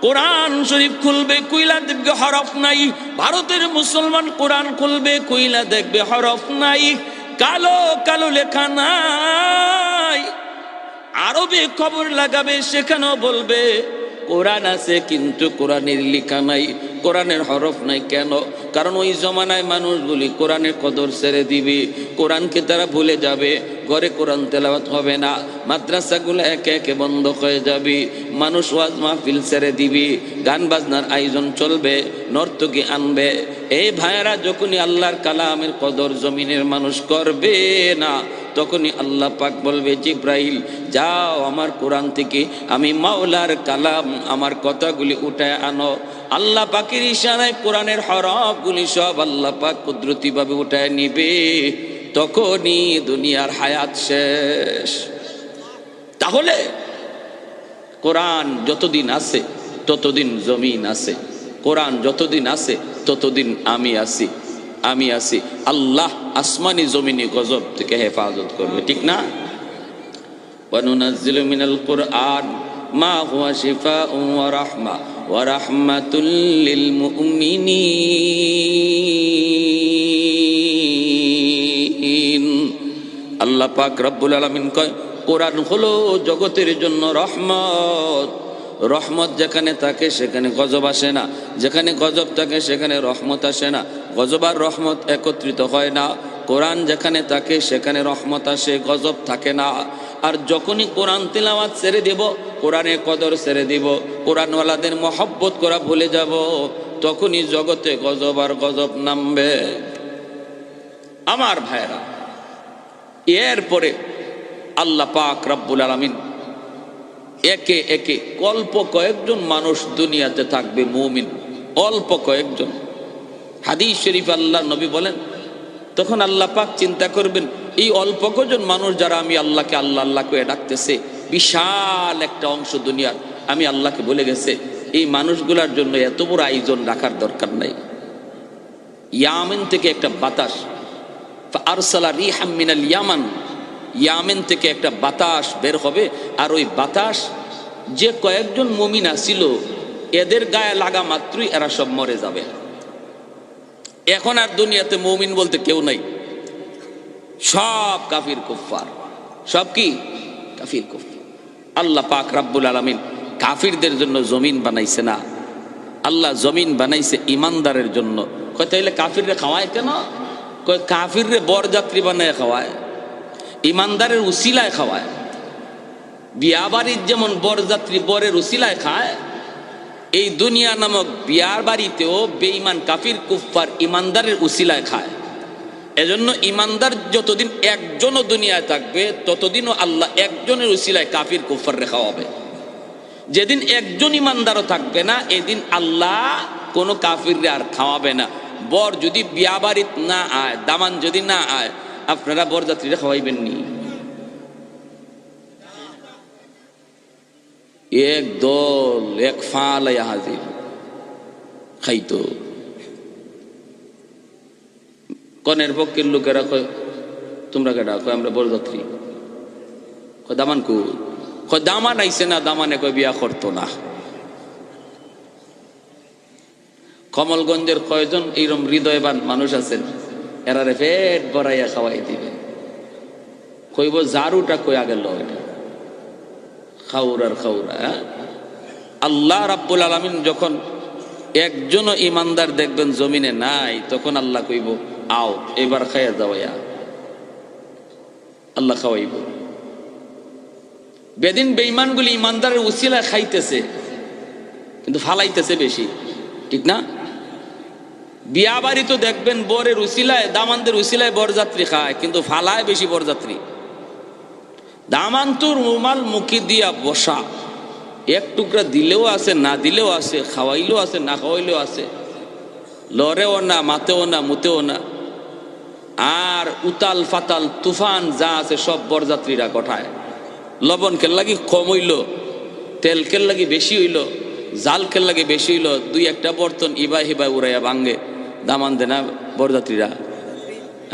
S1: কোরআন শরীফ খুলবে, কুইলা দেখবে হরফ নাই। ভারতের মুসলমান কোরআন খুলবে, কুইলা দেখবে হরফ নাই, কালো কালো লেখা নাই। আরবে খবর লাগাবে, সেখানেও বলবে কোরআন আছে কিন্তু কোরআনের লেখা নাই, কোরআনের হরফ নাই। কেন? কারণ ওই জমানায় মানুষগুলি কোরআনের কদর ছেড়ে দিবে, কোরআনকে তারা ভুলে যাবে, ঘরে কোরআন তেলাওয়াত হবে না, মাদ্রাসাগুলো একে একে বন্ধ হয়ে যাবে, মানুষ ওয়াজ মাহফিল ছেড়ে দিবে, গান বাজনার আয়োজন চলবে, নর্তকী আনবে। এই ভাইয়েরা যখনই আল্লাহর কালামের কদর জমিনের মানুষ করবে না, তখনই আল্লাহ পাক বলবে, জিব্রাইল যাও আমার কোরআন থেকে আমি মাওলার কালাম আমার কথাগুলি উঠায় আনো। আল্লাহ পাকের ইশারায় কোরআনের হরফগুলি সব আল্লাহ পাক কুদরতিভাবে উঠায় নিবে, তখনই দুনিয়ার হায়াত শেষ। তাহলে কোরআন যতদিন আছে ততদিন জমিন আছে, কোরআন যতদিন আছে ততদিন আমি আছি। আল্লাহ আসমানি জমিনি গজব থেকে হেফাজত করবে, ঠিক না? ওয়ানুনাজ্জিলু মিনাল কুরআন মা হুয়া শিফাউন ওয়া রাহমা ওয়া রাহমাতুল লিল মুমিনিন। আল্লাহ পাক রব্বুল আলামিন কয়, কোরআন হলো জগতের জন্য রহমত। রহমত যেখানে থাকে সেখানে গজব আসে না, যেখানে গজব থাকে সেখানে রহমত আসে না। গজব আর রহমত একত্রিত হয় না। কোরআন যেখানে থাকে সেখানে রহমত আসে, গজব থাকে না। আর যখনই কোরআন তিলাওয়াত ছেড়ে দেব, কোরআনের কদর ছেড়ে দিব, কোরআনওয়ালাদের মহব্বত করা ভুলে যাব, তখনই জগতে গজব আর গজব নামবে। আমার ভাইরা, এরপরে আল্লাহ পাক রব্বুল আলামিন একে একে অল্প কয়েকজন মানুষ দুনিয়াতে থাকবে মুমিন, অল্প কয়েকজন। হাদিস শরীফ আল্লাহ নবী বলেন, তখন আল্লাহ পাক চিন্তা করবেন, এই অল্প কজন মানুষ যারা আমি আল্লাহকে আল্লাহ আল্লাহ করে ডাকতেছে, বিশাল একটা অংশ দুনিয়ার আমি আল্লাহকে বলে গেছে, এই মানুষগুলার জন্য এত বড় আয়োজন রাখার দরকার নাই। ইয়ামেন থেকে একটা বাতাস, আরসালা রিহাম মিনাল ইয়ামান, ইয়ামেন থেকে একটা বাতাস বের হবে, আর ওই বাতাস যে কয়েকজন মুমিন ছিল এদের গায়ে লাগা মাত্রই এরা সব মরে যাবে। এখন আর দুনিয়াতে মুমিন বলতে কেউ নাই, সব কাফির কুফফার, সব কি কাফির কুফফার। আল্লাহ পাক রাব্বুল আলামিন কাফিরদের জন্য জমিন বানাইছে না, আল্লাহ জমিন বানাইছে ইমানদারের জন্য। কয় তাইলে কাফিররে খাওয়ায় কেন? কয় কাফিররে বরযাত্রী বানায় খাওয়ায়, ইমানদারের উসিলায় খাওয়ায়। বিয়া বাড়ির যেমন বরযাত্রী বরের উসিলায় খায়, এই দুনিয়া নামক বিয়ার বাড়িতেও বেঈমান কাফির কুফফার ইমানদারের উসিলায় খায়। এজন্য ইমানদার যতদিন একজনও দুনিয়ায় থাকবে ততদিনও আল্লাহ একজনের উসিলায় কাফির কুফফার রেখা হবে। যেদিন একজন ইমানদারও থাকবে না এদিন আল্লাহ কোনো কাফিররে আর খাওয়াবে না। বর যদি বিয়া বাড়িত না আয়, দামান যদি না আয়, আপনারা বরযাত্রীরা খাওয়াইবেন নি? এক দল এক ফালাইয়া হাজির খাইতো। কনের পক্ষের লোকেরা কয় তোমরা কেডা? কয় আমরা বরযাত্রী। কয় দামান কো? কয় দামান আইছে না। দামানে কয় বিয়া করতো না। কমলগঞ্জের কয়জন এইরকম হৃদয়বান মানুষ আছেন, এরারে পেট ভরাইয়া খাওয়াই দিবে। কইব জারুটা কই আগে ল, এটা খাউর আর খাউরা। আল্লাহ রাব্বুল আলামিন যখন একজনও ইমানদার দেখবেন জমিনে নাই, তখন আল্লাহ কইব আও এবার খাইয়া যাওয়া। আল্লাহ খাওয়াইব। বেদিন বেঈমানগুলি ইমানদারের উসিলায় খাইতেছে কিন্তু ফালাইতেছে বেশি, ঠিক না? বিয়া বাড়ি তো দেখবেন বরের উসিলায়, দামানদের উসিলায় বরযাত্রী খায় কিন্তু ফালায় বেশি বরযাত্রী। দামান তো রুমাল মুখি দিয়া বসা, এক টুকরা দিলেও আছে না দিলেও আছে, খাওয়াইলেও আছে না খাওয়াইলেও আছে, লড়েও না মাতেও না মুতেও না। আর উতাল ফাতাল তুফান যা আছে সব বরযাত্রীরা কঠায়। লবণ কেল লাগি কম হইল, তেল কেল লাগি বেশি হইল, জাল কেল লাগে বেশি হইল, দুই একটা বর্তন ইবাই হিবাই উড়াইয়া ভাঙ্গে। দামান দেনা বরযাত্রীরা?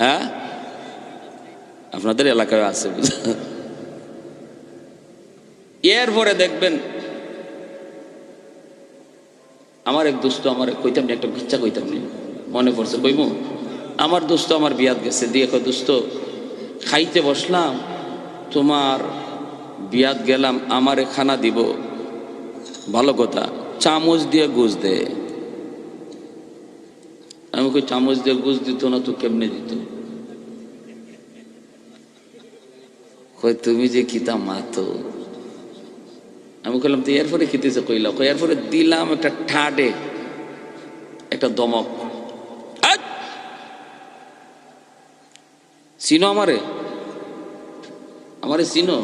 S1: হ্যাঁ, আপনাদের এলাকায় আছে। এরপরে দেখবেন আমার এক দোস্ত, আমার কইতাম না, একটা ভিচ্ছা কইতাম না, মনে পড়ছে কইব। আমার দোস্ত আমার বিয়াত গেছে, দিয়ে কয় দোস্ত খাইতে বসলাম, তোমার বিয়াত গেলাম, আমারে খানা দিব, ভালো কথা, চামচ দিয়ে গুজ দে। আমি কই চামচ দিয়ে গুজ দিত না তো কেমনে দিত? কই তুমি যে কিতা মাতো। আমি কইলাম তো এরপরে খেতেছে? কইলাম কই এরপরে দিলাম একটা ঠাডে একটা দমক। চিনো আমারে? আমারে চিনো?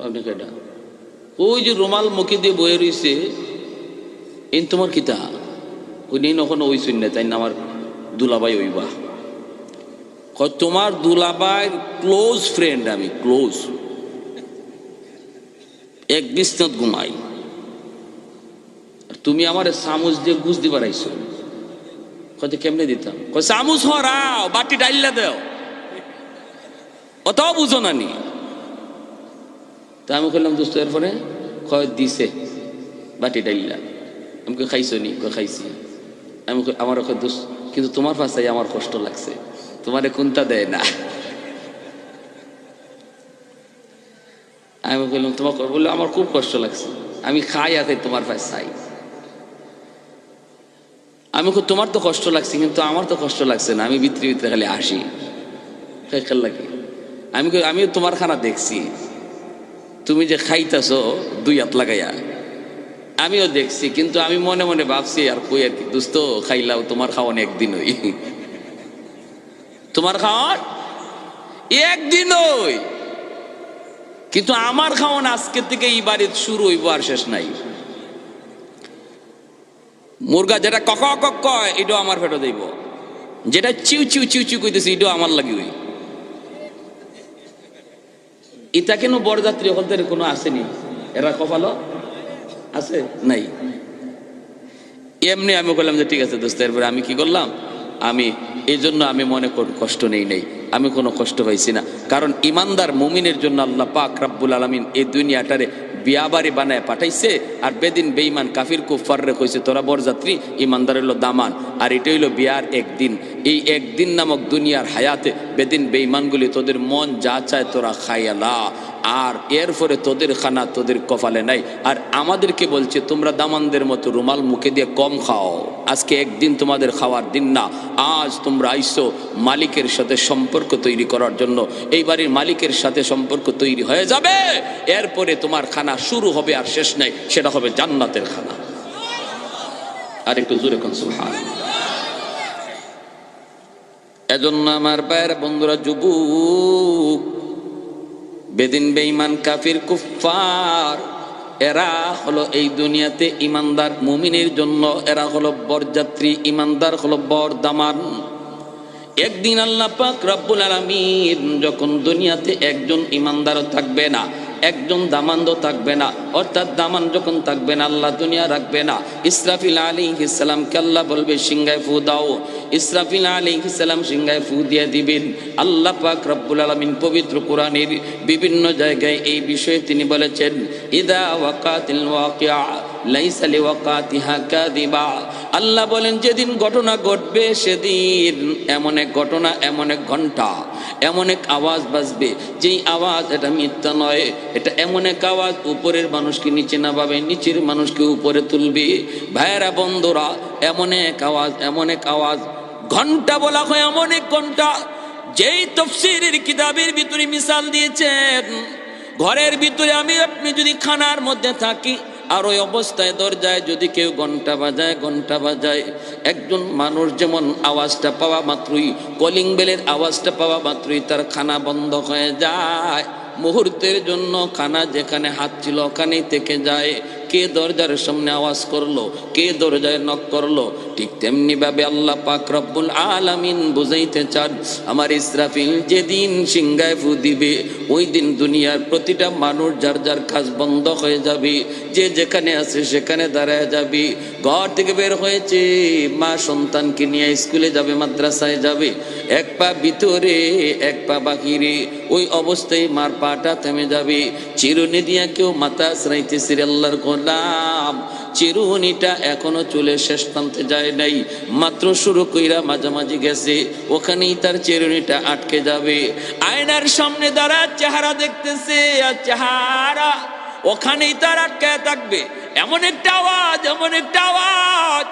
S1: আপনি কেডা? ওই যে রুমাল মুখে দিয়ে বয়ে রইছে, এই তোমার কিতা? ওই নেই কখনো ওই শুন না, তাই না? আমার দুলাভাই ওইবা। তোমার দুলাভাই ক্লোজ ফ্রেন্ড, আমি ক্লোজ, এক বিস্তর ঘুমাই, আর তুমি আমার চামচ দিয়ে গুজ দিবার আইছো। কত কেমনে দিতাম? কয় চামচ হরাও, বাটি ডাইলা দেও, অতও বুঝো না নি। তা আমি কইলাম দোস্ত এরপরে? কয় দিছে বাটি ডাইলা। আমি কই খাইছো নি? কয় খাইছি। আমি আমার দোস্ত কিন্তু তোমার পাশে আমার কষ্ট লাগছে, তোমারে কোনটা দেয় না। আমি বললাম তোমার বললো আমার খুব কষ্ট লাগছে, আমি খাই আর তোমার পাশে চাই। আমি তোমার তো কষ্ট লাগছে কিন্তু আমার তো কষ্ট লাগছে না, আমি ভিতরে ভিতরে খালি হাসি খেল লাগে। আমিও তোমার খানা দেখছি, তুমি যে খাইতেছো দুই হাত লাগাইয়া, আমিও দেখছি, কিন্তু আমি মনে মনে ভাবছি আর কই আর কি দোস্ত, খাইলাও তোমার খাওয়ান একদিন হই, তোমার খাওয়ান একদিন হই, কিন্তু আমার খাওয়ান আজকে থেকে এই বাড়িতে শুরু হইব আর শেষ নাই। মুরগা যেটা কক কক কয় এটাও আমার ফেটো দেব, যেটা চিউ চিউ চিউ চিউ কইতেছে এটাও আমার লাগি হই। এটা কেন বরযাত্রী হলদের কোনো আসেনি? এরা কপালো আছে নাই? এমনি আমি বললাম যে ঠিক আছে দোস্ত। এরপরে আমি কি করলাম, আমি এই জন্য আমি মনে করি কষ্ট নেই, আমি কোনো কষ্ট পাইছি না। কারণ ইমানদার মুমিনের জন্য আল্লাহ পাক রব্বুল আলামিন এই দুনিয়াটারে বিয়াবাড়ি বানায় পাঠাইছে। আর বেদিন বেঈমান কাফির কুফাররে কইছে তোরা বরযাত্রী, ইমানদার হইল দামান। আর এটা হইল বিয়ার একদিন। এই একদিন নামক দুনিয়ার হায়াতে বেদিন বেঈমানগুলি তোদের মন যা চায় তোরা খাইয়ালা, আর এরপরে তোদের খানা তোদের কপালে নাই। আর আমাদেরকে বলছে তোমরা দামানদের মতো রুমাল মুখে দিয়ে কম খাও, আজকে একদিন তোমাদের খাওয়ার দিন না। আজ তোমরা আইসো মালিকের সাথে সম্পর্ক তৈরি করার জন্য। এই বাড়ির মালিকের সাথে সম্পর্ক তৈরি হয়ে যাবে, এরপরে তোমার খানা শুরু হবে আর শেষ নাই, সেটা হবে জান্নাতের খানা। আর একটু জোরে কোন সুবহানাল্লাহ। এজন্য আমার ভাইয়ের বন্ধুরা, যুবক, বেদিন বেঈমান কাফির কুফার এরা হলো এই দুনিয়াতে ইমানদার মুমিনের জন্য এরা হলো বরযাত্রী, ইমানদার হলো বরদামান। একদিন আল্লাহ পাক রব্বুল আলামিন যখন দুনিয়াতে একজন ইমানদারও থাকবে না, একজন দামানও থাকবে না, অর্থাৎ দামান যখন থাকবে না আল্লাহ দুনিয়া রাখবে না। ইসরাফিল আলাইহিস সালামকে আল্লাহ বলবে সিংহায় ফু দাও। ইসরাফিল আলাইহিস সালাম সিংহায় ফু দিয়ে দিবেন। আল্লাহ পাক রব্বুল আলামিন পবিত্র কোরআনের বিভিন্ন জায়গায় এই বিষয়ে তিনি বলেছেন, ইদা ওয়াকাতিল ওয়াকিয়া লাইসা লিওয়াকাতিহা কাযিবা। আল্লাহ বলেন যেদিন ঘটনা ঘটবে সেদিন এমন এক ঘটনা, এমন এক ঘন্টা, এমন এক আওয়াজ বাজবে, যেই আওয়াজ এটা মিথ্যা নয়, এটা এমন এক আওয়াজ উপরের মানুষকে নিচে নামাবে, নিচের মানুষকে উপরে তুলবে। ভাইয়েরা বন্ধুরা, এমন এক আওয়াজ, এমন এক আওয়াজ, ঘন্টা বলা হয় এমন এক ঘন্টা, যেই তাফসীরের কিতাবের ভিতরে মিসাল দিয়েছেন, ঘরের ভিতরে আমি আপনি যদি খানার মধ্যে থাকি আর ওই অবস্থায় দরজায় যদি কেউ ঘন্টা বাজায়, একজন মানুষ যেমন আওয়াজটা পাওয়া মাত্রই, কলিং বেলের আওয়াজটা পাওয়া মাত্রই তার খানা বন্ধ হয়ে যায়, মুহূর্তের জন্য খানা যেখানে হাত ছিল ওখানেই থেকে যায়। কে দরজার সামনে আওয়াজ করলো, কে দরজায় নক করলো, ঠিক তেমনি ভাবে আল্লাহ পাক রব্বুল আলামিন বুঝাইতে চান, আমার ইসরাফিল যেদিন সিংহায় ফু দিবে ওই দিন দুনিয়ার প্রতিটা মানুষ যার যার কাজ বন্ধ হয়ে যাবে, যে যেখানে আছে সেখানে দাঁড়ায় যাবে। ঘর থেকে বের হয়েছে, মা সন্তানকে নিয়ে স্কুলে যাবে, মাদ্রাসায় যাবে, এক পা ভিতরে এক পা বাহিরে, ওই অবস্থায় মার পাটা থেমে যাবে। চিরুনি দিয়া কেউ মাথা আশ্রাইতেছে, আল্লাহর গোলাম চিরুনিটা এখনো চুলে শেষ প্রান্তে যায় নাই, মাত্র শুরু কইরা মাঝামাঝি গেছে, ওখানেই তার চিরুনিটা আটকে যাবে। আয়নার সামনে দাঁড়া চেহারা দেখতেছে, আর চেহারা ওখানেই তার আটকে থাকবে। এমন একটা আওয়াজ, এমন একটা আওয়াজ,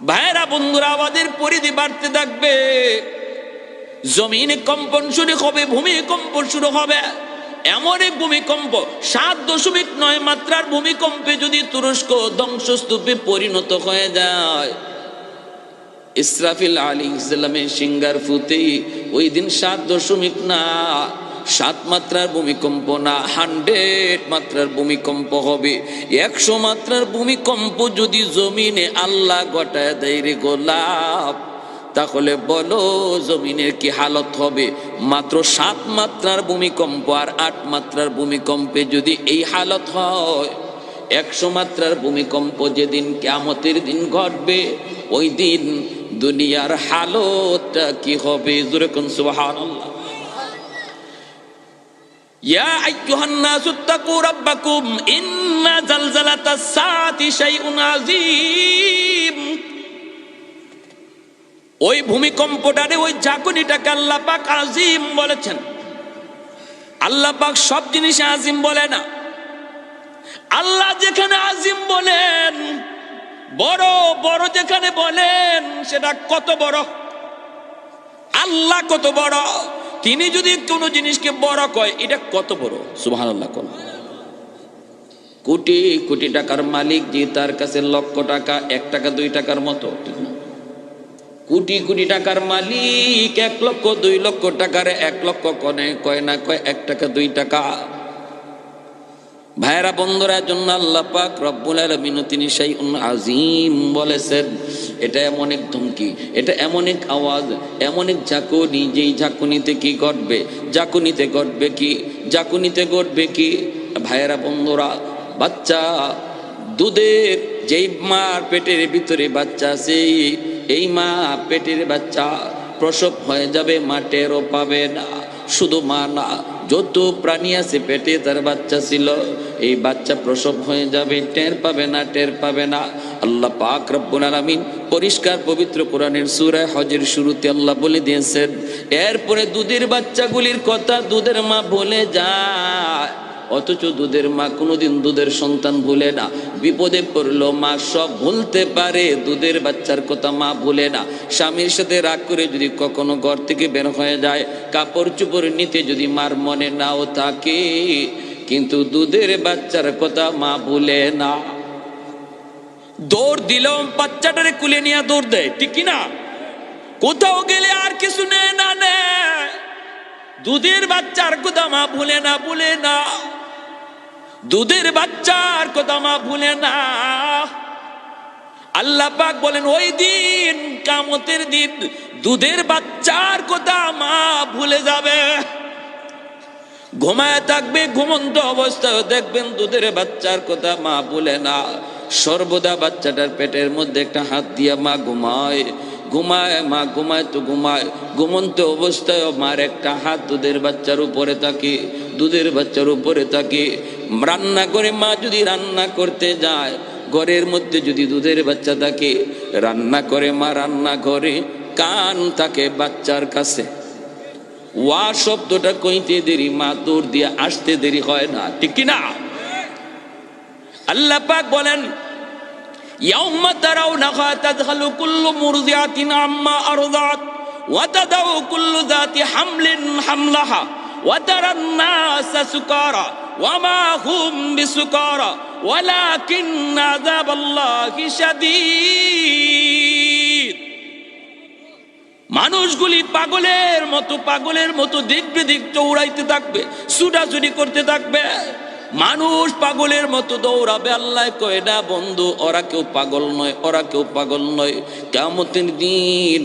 S1: ভাইরা বন্ধুরা, আওয়াজের পরিধি বাড়তে থাকবে। জমিনে কম্পন শুরু হবে, ভূমিকম্প শুরু হবে। এমন এক ভূমিকম্প, 7.9 মাত্রার ভূমিকম্পে যদি তুরস্ক ধ্বংসস্তূপে পরিণত হয়ে যায়, ইসরাফিল আলাইহিস সালামের সিংহার ফুতেই ওই দিন 7 মাত্রার ভূমিকম্প না, 100 মাত্রার ভূমিকম্প হবে। 100 মাত্রার ভূমিকম্প যদি জমিনে আল্লাহ ঘটায় দেয় রে গোলাপ, তাহলে বলো জমিনের কি হালত হবে। মাত্র 7 মাত্রার ভূমিকম্প আর 8 মাত্রার ভূমিকম্পে যদি এই হালত হয়, 100 মাত্রার ভূমিকম্প যেদিন কিয়ামতের দিন ঘটবে ওই দিন দুনিয়ার হালতটা কি হবে। জোরে কোন সুবহানাল্লাহ। ইয়া আইয়ুহান নাসু তাকু রাব্বাকুম ইন্না জালজালাতাস সাআতি শাইউন আযীম। ওই ভূমিকম্পটারে, ওই ঝাঁকুনিটাকে আল্লাহ পাক আজিম বলেছেন। আল্লাহ পাক সব জিনিসে আজিম বলে না। আল্লাহ যেখানে আজিম বলেন, বড় বড় যেখানে বলেন, সেটা কত বড়, আল্লাহ কত বড়। তিনি যদি কোনো জিনিসকে বড় কয়, এটা কত বড়, সুবহানাল্লাহ। কোটি কোটি টাকার মালিক যে তার কাছে লক্ষ টাকা 1 টাকা 2 টাকার মতো, ঠিক না? কোটি কোটি টাকার মালিক 1 লক্ষ 2 লক্ষ টাকার 1 লক্ষ কয় না, কয় 1 টাকা 2 টাকা। ভাইরা বন্ধুরা, জন্য আল্লাহ পাক রব্বুল আলামিন তিনি শাইউন আযীম বলেছেন। এটা এমন এক ধমকি, এটা এমন এক আওয়াজ, এমন এক ঝাঁকুনি, যেই ঝাঁকুনিতে কি ঘটবে, ঝাঁকুনিতে ঘটবে কি, ঝাঁকুনিতে ঘটবে কি। ভাইরা বন্ধুরা, বাচ্চা দুধের যেই মার পেটের ভিতরে বাচ্চা আছে, এই মা পেটের বাচ্চা প্রসব হয়ে যাবে, মা টেরও পাবে না। শুধু মা না, যত প্রাণী আছে পেটে তার বাচ্চা ছিল, এই বাচ্চা প্রসব হয়ে যাবে, টের পাবে না, টের পাবে না। আল্লাহ পাক রব্বুল আলামিন পরিষ্কার পবিত্র কোরআনের সূরা হজের শুরুতে আল্লাহ বলে দিয়েছেন, এরপরে দুধের বাচ্চাগুলির কথা দুধের মা ভুলে যায়। অথচ দুধের মা কোনোদিন দুধের সন্তান ভুলে না। বিপদে পড়লো মা সব ভুলতে পারে, দুধের বাচ্চার কথা মা ভুলে না। স্বামীর সাথে রাগ করে যদি কখনো ঘর থেকে বের হয়ে যায়, কাপড় চোপড় নিতে যদি মার মনে নাও থাকে, কিন্তু দুধের বাচ্চার কথা মা ভুলে না। দৌড় দিল, বাচ্চাটারে কুলে নিয়ে দৌড় দেয়, ঠিক কিনা? কোথাও গেলে আর কিছু নেয় না নেয়, দুধের বাচ্চার কথা মা ভুলে না, ভুলে না। দুধের বাচ্চার কথা মা ভুলে না। আল্লাহ পাক বলেন ওই দিন, কিয়ামতের দিন, দুধের বাচ্চার কথা মা ভুলে যাবে। ঘুমায় থাকবে, ঘুমন্ত অবস্থায় দেখবেন দুধের বাচ্চার কথা মা ভুলে না। সর্বদা বাচ্চাটার পেটের মধ্যে একটা হাত দিয়া মা ঘুমায়, ঘুমায়, মা ঘুমায় তো ঘুমায়, ঘুমন্ত অবস্থায় মার একটা হাত দুধের বাচ্চার উপরে থাকে, দুধের বাচ্চার উপরে থাকে। রান্না করে মা যদি রান্না করতে যায়, ঘরের মধ্যে যদি দুধের বাচ্চা থাকে, রান্না করে মা রান্না করে, কান থাকে বাচ্চার কাছে। ওয়া শব্দটা কইতে দেরি, মা দৌড় দিয়ে আসতে দেরি হয় না, ঠিক কিনা? আল্লাহ পাক বলেন ইয়াউমা তারাউনাহা তাযহালু কুল্লু মুরদিআতিন আম্মা আরদাত ওয়া তাদাউ কুল্লু যাতি হামলিন হামলাহা ওয়া তারান নাসা সুকারা ওয়া মা হুম বিসুকারা ওয়ালাকিন্না আযাবাল্লাহি শাদীদ। মানুষগুলি পাগলের মতো দিক বিদিক দৌড়াইতে থাকবে, ছুটাছুটি করতে থাকবে। মানুষ পাগলের মতো দৌড়াবে। আল্লাহ কয় না বন্ধু, ওরা কেউ পাগল নয়, ওরা কেউ পাগল নয়। কিয়ামতের দিন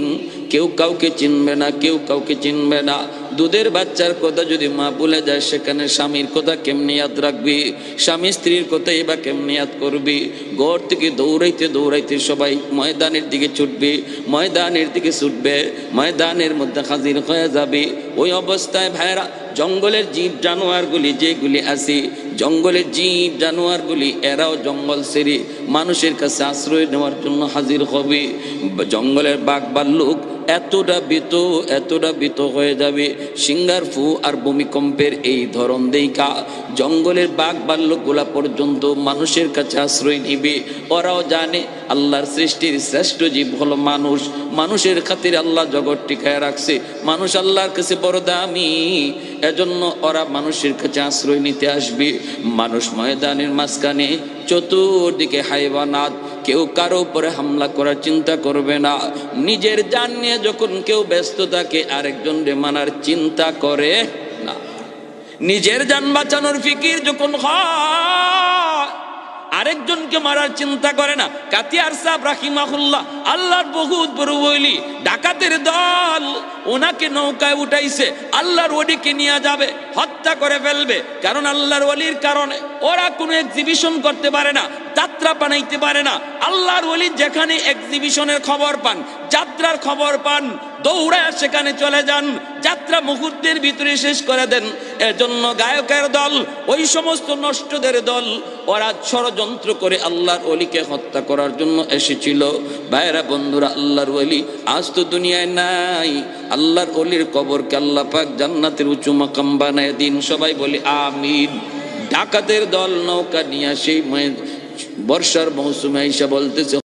S1: কেউ কাউকে চিনবে না, কেউ কাউকে চিনবে না। দুধের বাচ্চার কথা যদি মা ভুলে যায়, সেখানে স্বামীর কথা কেমনি ইয়াদ রাখবি? স্বামী স্ত্রীর কথাই বা কেমনি ইয়াদ করবি? ঘর থেকে দৌড়াইতে দৌড়াইতে সবাই ময়দানের দিকে ছুটবে, ময়দানের দিকে ছুটবে, ময়দানের মধ্যে হাজির হয়ে যাবে। ওই অবস্থায় ভাইরা, জঙ্গলের জীব জানোয়ারগুলি যেগুলি আছে, জঙ্গলের জীব জানোয়ারগুলি এরাও জঙ্গল ছেড়ে মানুষের কাছে আশ্রয় নেওয়ার জন্য হাজির হবে। জঙ্গলের বাঘ ভাল্লুক এতটা ভীত হয়ে যাবে, সিংহার ফু আর ভূমিকম্পের এই ধরন দেইকা জঙ্গলের বাঘ ভাল্লুকগুলা পর্যন্ত মানুষের কাছে আশ্রয় নিবে। ওরাও জানে আল্লাহর সৃষ্টির শ্রেষ্ঠ জীব হলো মানুষ, মানুষের খাতিরে আল্লাহ জগৎ টিকায় রাখছে, মানুষ আল্লাহর কাছে বড় দামি, এজন্য ওরা মানুষের কাছে আশ্রয় নিতে আসবে। মানুষ ময়দানের মাঝখানে, চতুর্দিকে হাইওয়ানাত, কেউ কারো উপরে হামলা করার চিন্তা করবে না। নিজের জান নিয়ে যখন কেউ ব্যস্ত থাকে, আরেকজনকে মানার চিন্তা করে না। নিজের জান বাঁচানোর ফিকির যখন হয়, আরেকজনকে মারার চিন্তা করে না। কাতিয়ার সাহেব রাহিমাহুল্লাহ, আল্লাহর বহুত বড় ওলি, ডাকাতের দল ওনাকে নৌকায় উঠাইছে, আল্লাহর ওলিকে নিয়ে যাবে, হত্যা করে ফেলবে। কারণ আল্লাহর ওলির কারণে ওরা কোনো এক্সিবিশন করতে পারে না, যাত্রা বানাইতে পারে না। আল্লাহর ওলি যেখানে এক্সিবিশনের খবর পান, যাত্রার খবর পান, দৌড়ায় সেখানে চলে যান, যাত্রা মুহূর্তের ভিতরে শেষ করে দেন। এর জন্য গায়কের দল, ওই সমস্ত নষ্টদের দল, ওরা ষড়যন্ত্র করে আল্লাহর ওলিকে হত্যা করার জন্য এসেছিল। ভাইরা বন্ধুরা, আল্লাহর ওলি আজ তো দুনিয়ায় নাই। আল্লাহর ওলির কবরকে আল্লাহ পাক জান্নাতের উঁচু মাকাম বানায় দিন। সবাই বলি আমিন। ডাকাতের দল নৌকা নিয়ে সেই বর্ষার মৌসুমে এসে বলতেছে,